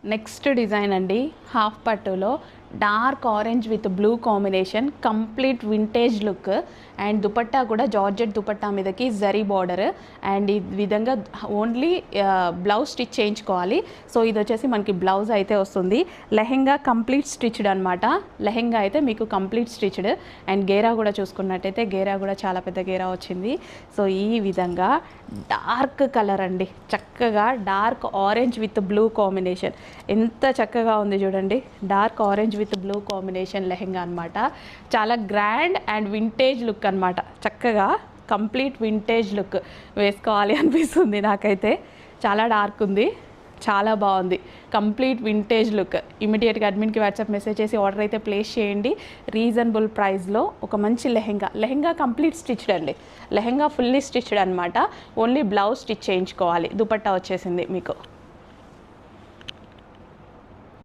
Next design అండి, half పట్టులో dark orange with blue combination, complete vintage look. And dupatta కూడా georgette dupatta మీదకి zari border. And ఈ విధంగా ఓన్లీ బ్లౌజ్ స్టిచ్ చేయించుకోవాలి. సో ఇది వచ్చేసి మనకి బ్లౌజ్ అయితే వస్తుంది. లెహెంగా కంప్లీట్ స్టిచ్డ్ అనమాట. లెహెంగా అయితే మీకు కంప్లీట్ స్టిచ్డ్. అండ్ గేరా కూడా చూసుకున్నట్టయితే గేరా కూడా చాలా పెద్ద గేరా వచ్చింది. సో ఈ విధంగా డార్క్ కలర్ అండి, చక్కగా dark orange with blue combination. ఎంత చక్కగా ఉంది చూడండి, dark orange with blue combination lehenga అనమాట. చాలా గ్రాండ్ అండ్ వింటేజ్ లుక్ అనమాట. చక్కగా కంప్లీట్ వింటేజ్ లుక్ వేసుకోవాలి అనిపిస్తుంది నాకైతే. చాలా డార్క్ ఉంది, చాలా బాగుంది, కంప్లీట్ వింటేజ్ లుక్. ఇమీడియట్గా అడ్మిన్కి వాట్సాప్ మెసేజ్ చేసి ఆర్డర్ అయితే ప్లేస్ చేయండి. రీజనబుల్ ప్రైస్లో ఒక మంచి లెహెంగా కంప్లీట్ స్టిచ్డ్ అండి. లెహెంగా ఫుల్లీ స్టిచ్డ్ అనమాట. ఓన్లీ బ్లౌజ్ స్టిచ్ చేయించుకోవాలి. దుపట్టా వచ్చేసింది మీకు.